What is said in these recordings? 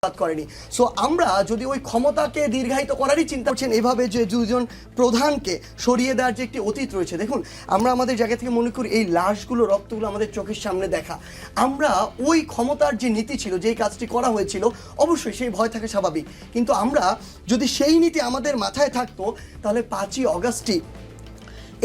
করেনি। সো আমরা যদি ওই ক্ষমতাকে দীর্ঘায়িত করারই চিন্তা করছেন এভাবে যে দুজন প্রধানকে সরিয়ে দেওয়ার যে একটি অতীত রয়েছে, দেখুন আমরা আমাদের জায়গা থেকে মনে করি এই লাশগুলো রক্তগুলো আমাদের চোখের সামনে দেখা, আমরা ওই ক্ষমতার যে নীতি ছিল, যেই কাজটি করা হয়েছিল, অবশ্যই সেই ভয় থাকা স্বাভাবিক, কিন্তু আমরা যদি সেই নীতি আমাদের মাথায় থাকতো তাহলে 5ই অগাস্টই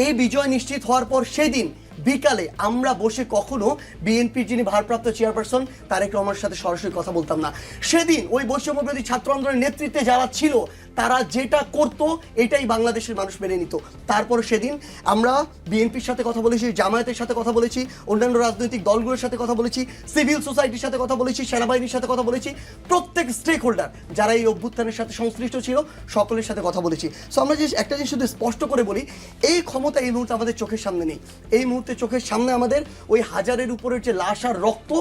এই বিজয় নিশ্চিত হওয়ার পর সেদিন বিকালে আমরা বসে কখনো বিএনপির যিনি ভারপ্রাপ্ত চেয়ারপারসন তারেক রহমানের সাথে সরাসরি কথা বলতাম না। সেদিন ওই বৈষম্যবিরোধী ছাত্র আন্দোলনের নেতৃত্বে যারা ছিল তারা যেটা করতো এটাই বাংলাদেশের মানুষ মেনে নিত। তারপর সেদিন আমরা বিএনপির সাথে কথা বলেছি, জামায়াতের সাথে কথা বলেছি, অন্যান্য রাজনৈতিক দলগুলোর সাথে কথা বলেছি, সিভিল সোসাইটির সাথে কথা বলেছি, সেনাবাহিনীর সাথে কথা বলেছি, প্রত্যেক স্টেক হোল্ডার যারা এই অভ্যুত্থানের সাথে সংশ্লিষ্ট ছিল সকলের সাথে কথা বলেছি। সো আমরা যে একটা জিনিস শুধু স্পষ্ট করে বলি, এই ক্ষমতা এই মুহূর্তে আমাদের চোখের সামনে নেই। এই মুহূর্তে চোখের সামনে আমাদের ওই হাজারের উপরের যে লাশ আর রক্ত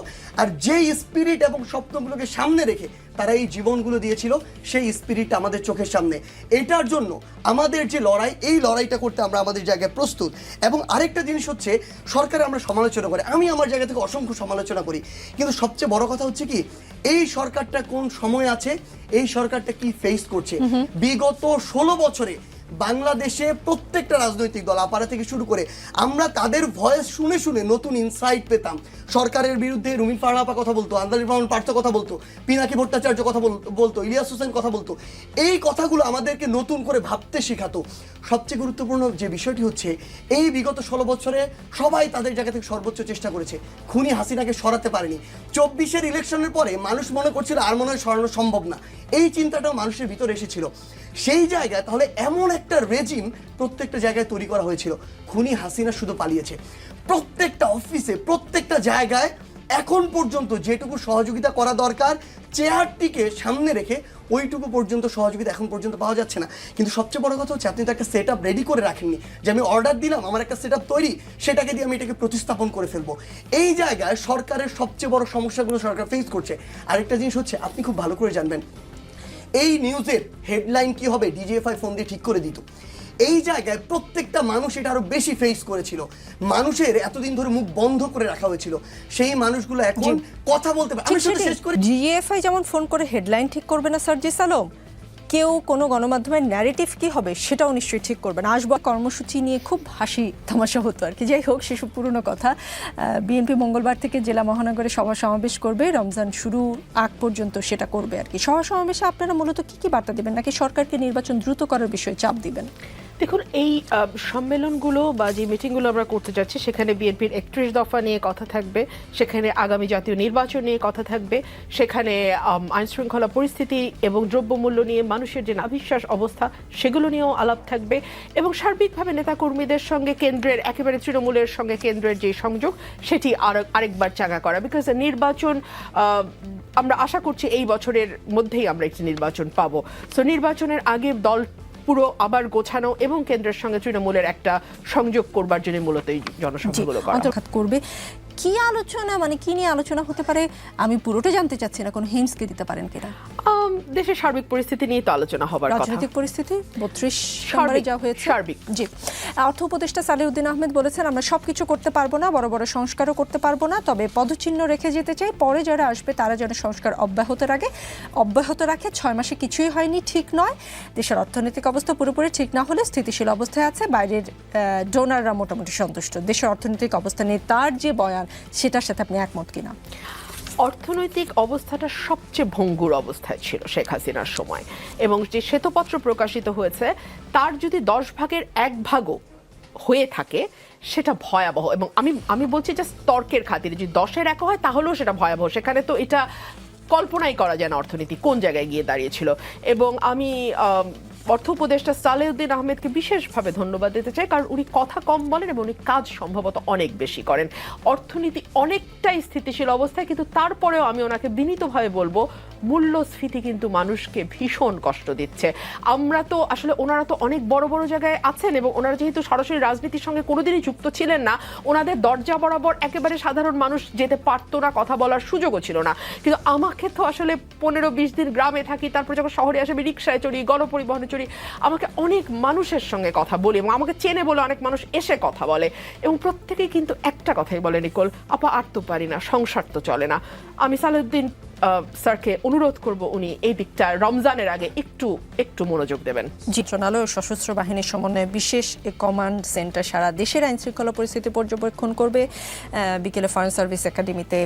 আর যেই স্পিরিট এবং স্বপ্নগুলোকে সামনে রেখে তারা এই জীবনগুলো দিয়েছিল, সেই স্পিরিটটা আমাদের চোখের সামনে। এটার জন্য আমাদের যে লড়াই, এই লড়াইটা করতে আমরা আমাদের জায়গায় প্রস্তুত। এবং আরেকটা জিনিস হচ্ছে, সরকারে আমরা সমালোচনা করি, আমি আমার জায়গা থেকে অসংখ্য সমালোচনা করি, কিন্তু সবচেয়ে বড় কথা হচ্ছে কি, এই সরকারটা কোন সময় আছে, এই সরকারটা কি ফেস করছে। বিগত 16 বছরে বাংলাদেশে প্রত্যেকটা রাজনৈতিক দল আপারা থেকে শুরু করে আমরা তাদের ভয়েস শুনে শুনে নতুন ইনসাইট পেতাম। সরকারের বিরুদ্ধে রুমিন ফারহাপা কথা বলতো, আন্দালিব রহমান পার্থ কথা বলতো, পিনাকি ভট্টাচার্য কথা বলতো, ইলিয়াস হোসেন কথা বলতো। এই কথাগুলো আমাদেরকে নতুন করে ভাবতে শেখাতো। সবচেয়ে গুরুত্বপূর্ণ যে বিষয়টি হচ্ছে, এই বিগত 16 বছরে সবাই তাদের জায়গা থেকে সর্বোচ্চ চেষ্টা করেছে, খুনি হাসিনাকে সরাতে পারেনি। 24-এর ইলেকশনের পরে মানুষ মনে করছিল আর মনে হয় সরানো সম্ভব না, এই চিন্তাটাও মানুষের ভিতরে এসেছিল। সেই জায়গায় তাহলে এমন একটা রেজিম প্রত্যেকটা জায়গায় তৈরি করা হয়েছিল। খুনি হাসিনা শুধু পালিয়েছে, প্রত্যেকটা অফিসে প্রত্যেকটা জায়গায় এখন পর্যন্ত যেটুকু সহযোগিতা করা দরকার চেয়ারটিকে সামনে রেখে ওইটুকু পর্যন্ত সহযোগিতা এখন পর্যন্ত পাওয়া যাচ্ছে না। কিন্তু সবচেয়ে বড় কথা হচ্ছে, আপনি তো একটা সেট আপ রেডি করে রাখেননি যে আমি অর্ডার দিলাম, আমার একটা সেট আপ তৈরি, সেটাকে দিয়ে আমি এটাকে প্রতিস্থাপন করে ফেলবো। এই জায়গায় সরকারের সবচেয়ে বড় সমস্যাগুলো সরকার ফেস করছে। আরেকটা জিনিস হচ্ছে, আপনি খুব ভালো করে জানবেন এই নিউজের হেডলাইন কি হবে ডিজিএফআই ফোন দিয়ে ঠিক করে দিত। এই জায়গায় প্রত্যেকটা মানুষ এটা আরো বেশি ফেস করেছিল। মানুষের এতদিন ধরে মুখ বন্ধ করে রাখা হয়েছিল, সেই মানুষগুলো এখন কথা বলতে পারে। আমি শুধু শেষ করি, ডিজিএফআই যেমন ফোন করে হেডলাইন ঠিক করবে না সার্জিস আলম, কেউ কোনো গণমাধ্যমের ন্যারেটিভ কি হবে সেটাও নিশ্চয়ই ঠিক করবে না। আসবো কর্মসূচি নিয়ে খুব হাসি তামাশা হতো আর কি, যাই হোক সেসব পুরনো কথা। বিএনপি মঙ্গলবার থেকে জেলা মহানগরে সভা সমাবেশ করবে, রমজান শুরু আগ পর্যন্ত সেটা করবে আর কি। সভা সমাবেশে আপনারা মূলত কি বার্তা দেবেন, নাকি সরকারকে নির্বাচন দ্রুত করার বিষয়ে চাপ দিবেন? দেখুন, এই সম্মেলনগুলো বা যে মিটিংগুলো আমরা করতে যাচ্ছি, সেখানে বিএনপির 31 দফা নিয়ে কথা থাকবে, সেখানে আগামী জাতীয় নির্বাচন নিয়ে কথা থাকবে, সেখানে আইনশৃঙ্খলা পরিস্থিতি এবং দ্রব্যমূল্য নিয়ে মানুষের যে নাভিশ্বাস অবস্থা সেগুলো নিয়েও আলাপ থাকবে, এবং সার্বিকভাবে নেতাকর্মীদের সঙ্গে কেন্দ্রের, একেবারে তৃণমূলের সঙ্গে কেন্দ্রের যে সংযোগ সেটি আরেকবার চাঙা করা। বিকজ নির্বাচন আমরা আশা করছি এই বছরের মধ্যেই আমরা একটি নির্বাচন পাবো। সো নির্বাচনের আগে দল পুরো আবার গোছানো এবং কেন্দ্রের সঙ্গে তৃণমূলের একটা সংযোগ করবার জন্য মূলত এই জনসভাগুলো করবে। কি আলোচনা, মানে কি নিয়ে আলোচনা হতে পারে আমি পুরোটা জানতে চাচ্ছি না, কোনো হিন্টসকে দিতে পারেন কিনা? দেশের সার্বিক পরিস্থিতি নিয়ে তো আলোচনা হবার কথা। রাজনৈতিক পরিস্থিতি 32 নম্বরে যা হয়েছে সার্বিক। জি, অর্থ উপদেষ্টা সালেউদ্দিন আহমেদ বলেছেন, আমরা সবকিছু করতে পারবো না, বড় বড় সংস্কারও করতে পারবো না, তবে পদচিহ্ন রেখে যেতে চাই, পরে যারা আসবে তারা যেন সংস্কার অব্যাহত রাখে। 6 মাসে কিছুই হয়নি, ঠিক নয়। দেশের অর্থনৈতিক অবস্থা পুরোপুরি ঠিক না হলে স্থিতিশীল অবস্থায় আছে, বাইরের ডোনাররা মোটামুটি সন্তুষ্ট। দেশের অর্থনৈতিক অবস্থা নিয়ে তার যে বয়ান, সেটার সাথে আপনি একমত কিনা? অর্থনৈতিক অবস্থাটা সবচেয়ে ভঙ্গুর অবস্থায় ছিল শেখ হাসিনার সময়, এবং যে শ্বেতপত্র প্রকাশিত হয়েছে তার যদি 10 ভাগের 1 ভাগও হয়ে থাকে সেটা ভয়াবহ। এবং আমি বলছি যে তর্কের খাতিরে যদি 10-এর 1 হয় তাহলেও সেটা ভয়াবহ। সেখানে তো এটা কল্পনাই করা যায় না অর্থনীতি কোন জায়গায় গিয়ে দাঁড়িয়েছিল। এবং আমি অর্থ উপদেষ্টা সালেউদ্দিন আহমেদকে বিশেষভাবে ধন্যবাদ দিতে চাই, কারণ উনি কথা কম বলেন এবং উনি কাজ সম্ভবত অনেক বেশি করেন। অর্থনীতি অনেকটাই স্থিতিশীল অবস্থায়, কিন্তু তারপরেও আমি ওনাকে বিনীতভাবে বলবো, মূল্যস্ফীতি কিন্তু মানুষকে ভীষণ কষ্ট দিচ্ছে। আমরা তো আসলে, ওনারা তো অনেক বড় বড় জায়গায় আছেন এবং ওনারা যেহেতু সরাসরি রাজনীতির সঙ্গে কোনোদিনই যুক্ত ছিলেন না, ওনাদের দরজা বরাবর একেবারে সাধারণ মানুষ যেতে পারতো না, কথা বলার সুযোগও ছিল না। কিন্তু আমাকে তো আসলে 15-20 দিন গ্রামে থাকি, তারপর যখন শহরে আসে আমি রিক্সায় চড়ি, গণপরিবহনে চড়ি, আমাকে অনেক মানুষের সঙ্গে কথা বলি এবং আমাকে চেনে বলে অনেক মানুষ এসে কথা বলে, এবং প্রত্যেকেই কিন্তু একটা কথাই বলে, নিকোল আপা আর তো পারি না, সংসার তো চলে না। আমি সালেউদ্দিন স্যারকে অনুরোধ করব উনি এই দিকটা রমজানের আগে একটু মনোযোগ দেবেন। মন্ত্রণালয় ও সশস্ত্র বাহিনীর সমন্বয়ে বিশেষ কমান্ড সেন্টার সারা দেশের আইন শৃঙ্খলা পরিস্থিতি পর্যবেক্ষণ করবে। বিকেলে ফরেন সার্ভিস একাডেমিতে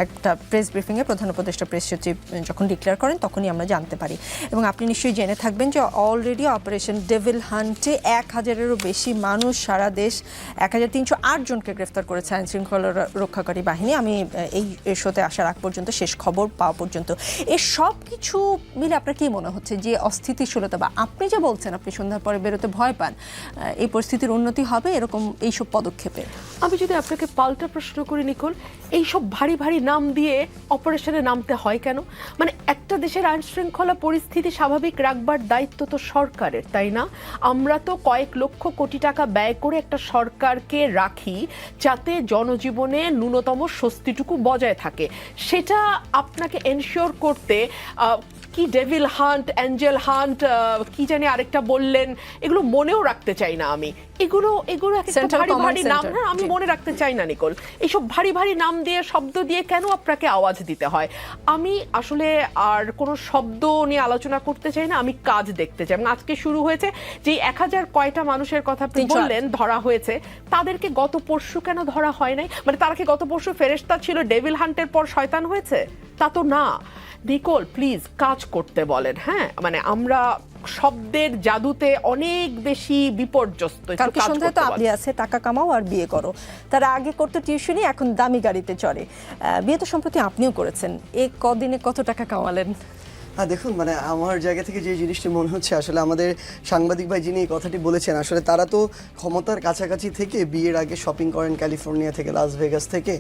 একটা প্রেস ব্রিফিংয়ে প্রধান উপদেষ্টা প্রেস সচিব যখন ডিক্লেয়ার করেন তখনই আমরা জানতে পারি। এবং আপনি নিশ্চয়ই জেনে থাকবেন যে অলরেডি অপারেশন ডেভিল হান্টে 1000-এরও বেশি মানুষ সারা দেশ 1308 জনকে গ্রেফতার করেছে আইন শৃঙ্খলা রক্ষাকারী বাহিনী। আমি এই শোতে আসার আগ পর্যন্ত শেষ খবর পাওয়া পর্যন্ত এই সব কিছু মিলে আপনার কি মনে হচ্ছে যে অস্থিতিশীলতা বা আপনি যে বলছেন আপনি সন্ধ্যার পরে বেরোতে ভয় পান, এই পরিস্থিতির উন্নতি হবে এরকম এইসব পদক্ষেপে? আমি যদি আপনাকে পাল্টা প্রশ্ন করি নিকোল, এইসব ভারী ভারী নাম দিয়ে অপারেশনে নামতে হয় কেন? মানে একটা দেশের আইন শৃঙ্খলা পরিস্থিতি স্বাভাবিক রাখবার দায়িত্ব তো সরকারের, তাই না? আমরা তো কয়েক লক্ষ কোটি টাকা ব্যয় করে একটা সরকারকে রাখি যাতে জনজীবনে ন্যূনতম স্বস্তিটুকু বজায় থাকে। সেটা আপনাকে এনশিওর করতে কি ডেভিল হান্ট, অ্যাঞ্জেল হান্ট, কি জানি আরেকটা বললেন, এগুলো মনেও রাখতে চাই না আমি। এগুলো একটা ভারী ভারী নাম না, আমি মনে রাখতে চাই না নিকোল। এইসব ভারী ভারী নাম দিয়ে শব্দ দিয়ে কেন আপনাকে আওয়াজ দিতে হয়? আমি আসলে আর কোনো শব্দ নিয়ে আলোচনা করতে চাই না, আমি কাজ দেখতে চাই। এবং আজকে শুরু হয়েছে যে 1000 কয়টা মানুষের কথা আপনি বললেন ধরা হয়েছে, তাদেরকে গত পরশু কেন ধরা হয় নাই? মানে তারা কি গত পরশু ফেরেশতা ছিল, ডেভিল হান্টের পর শয়তান হয়েছে? তা তো না। নিকোল প্লিজ কাজ করতে বলেন। হ্যাঁ, মানে আমরা শব্দের জাদুতে অনেক বেশি বিপর্যস্ত। কালকে সন্ধ্যায় তো আপনি আছে টাকা কামাও আর বিয়ে করো, তারা আগে করতো টিউশনি, এখন দামি গাড়িতে চড়ে। বিয়ে তো সম্প্রতি আপনিও করেছেন, এই কদিনে কত টাকা কামালেন? হ্যাঁ দেখুন, মানে আমার জায়গা থেকে যে জিনিসটি মনে হচ্ছে আসলে আমাদের সাংবাদিক ভাই যিনি এই কথাটি বলেছেন, আসলে তারা তো ক্ষমতার কাছাকাছি থেকে বিয়ের আগে শপিং করেন ক্যালিফোর্নিয়া থেকে, লাস ভেগাস থেকে।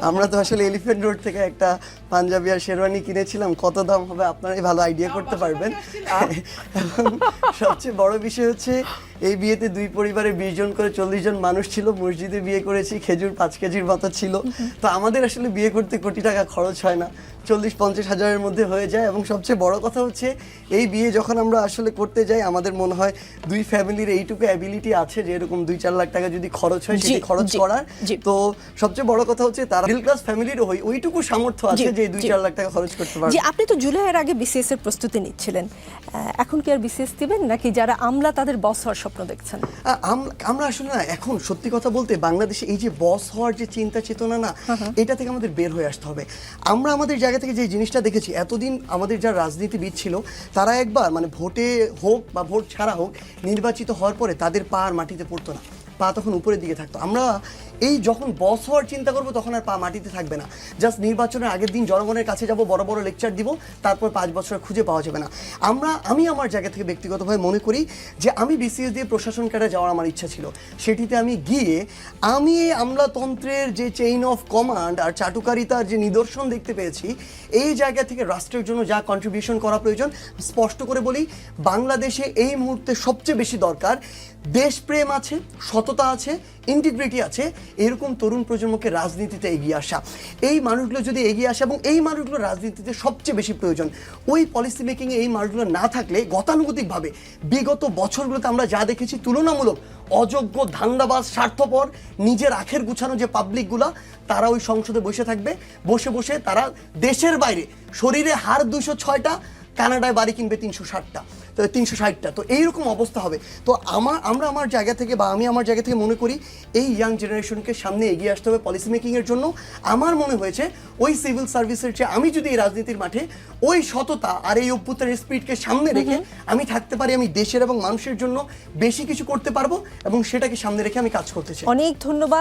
আমরা তো আসলে এলিফ্যান্ট রোড থেকে একটা পাঞ্জাবি আর শেরওয়ানি কিনেছিলাম, কত দাম হবে আপনারাই ভালো আইডিয়া করতে পারবেন। এবং সবচেয়ে বড় বিষয় হচ্ছে এই বিয়েতে দুই পরিবারে 20 জন করে 40 জন মানুষ ছিল। মসজিদে বিয়ে করেছি, খেজুর 5 কেজির মতো ছিল। তো আমাদের আসলে বিয়ে করতে কোটি টাকা খরচ হয় না, 40-50 হাজারের মধ্যে হয়ে যায়। এবং সবচেয়ে বড় কথা হচ্ছে এই বিয়ে যখন আমরা আসলে করতে যাই, আমাদের মনে হয় দুই ফ্যামিলির এইটুকু অ্যাবিলিটি আছে যে এরকম 2-4 লাখ টাকা যদি খরচ হয় সেটি খরচ করার। তো সবচেয়ে বড় কথা হচ্ছে তারা মিডল ক্লাস ফ্যামিলির ওইটুকু সামর্থ্য আছে যে 2-4 লাখ টাকা খরচ করতে পারবে। আপনি তো জুলাইয়ের আগে বিসিএস এর প্রস্তুতি নিচ্ছিলেন, এখন কি আর বিসিএস দিবেন নাকি যারা আমলা তাদের বস হওয়ার স্বপ্ন দেখছেন? আমরা আসলে না, এখন সত্যি কথা বলতে বাংলাদেশে এই যে বস হওয়ার যে চিন্তা চেতনা না, এটা থেকে আমাদের বের হয়ে আসতে হবে। আমরা আমাদের জায়গা থেকে যে জিনিসটা দেখেছি, এতদিন আমাদের যারা রাজনীতিবিদ ছিল তারা একবার মানে ভোটে হোক বা ভোট ছাড়া হোক নির্বাচিত হওয়ার পরে তাদের পা আর মাটিতে পড়তো না, পা তখন উপরের দিকে থাকতো। আমরা এই যখন বস হওয়ার চিন্তা করবো তখন আর পা মাটিতে থাকবে না। জাস্ট নির্বাচনের আগের দিন জনগণের কাছে যাব, বড় বড় লেকচার দিব, তারপর 5 বছর খুঁজে পাওয়া যাবে না। আমি আমার জায়গা থেকে ব্যক্তিগতভাবে মনে করি যে আমি বিসিএস দিয়ে প্রশাসন ক্যাডারে যাওয়ার আমার ইচ্ছা ছিল। সেটিতে আমি গিয়ে আমি এই আমলাতন্ত্রের যে চেইন অফ কমান্ড আর চাটুকারিতার যে নিদর্শন দেখতে পেয়েছি, এই জায়গা থেকে রাষ্ট্রের জন্য যা কন্ট্রিবিউশন করা প্রয়োজন, স্পষ্ট করে বলি বাংলাদেশে এই মুহূর্তে সবচেয়ে বেশি দরকার দেশপ্রেম আছে, সততা আছে, ইন্টিগ্রিটি আছে, এরকম তরুণ প্রজন্মকে রাজনীতিতে এগিয়ে আসা। এই মানুষগুলো যদি এগিয়ে আসে, এবং এই মানুষগুলো রাজনীতিতে সবচেয়ে বেশি প্রয়োজন। ওই পলিসি মেকিংয়ে এই মানুষগুলো না থাকলে গতানুগতিকভাবে বিগত বছরগুলোতে আমরা যা দেখেছি তুলনামূলক অযোগ্য, ধান্দাবাজ, স্বার্থপর, নিজের আখের গুছানো যে পাবলিকগুলা, তারা ওই সংসদে বসে থাকবে। বসে বসে তারা দেশের বাইরে শরীরে হাড় 206টা, কানাডায় বাড়ি কিনবে 360টা। তো এইরকম অবস্থা হবে। তো আমরা আমার জায়গা থেকে বা আমি আমার জায়গা থেকে মনে করি এই ইয়াং জেনারেশনকে সামনে এগিয়ে আসতে হবে পলিসি মেকিংয়ের জন্য। আমার মনে হয়েছে ওই সিভিল সার্ভিসের চেয়ে আমি যদি এই রাজনীতির মাঠে ওই সততা আর এই অভ্যুত্থানের স্পিরিটকে সামনে রেখে আমি থাকতে পারি, আমি দেশের এবং মানুষের জন্য বেশি কিছু করতে পারবো, এবং সেটাকে সামনে রেখে আমি কাজ করতে চাই। অনেক ধন্যবাদ।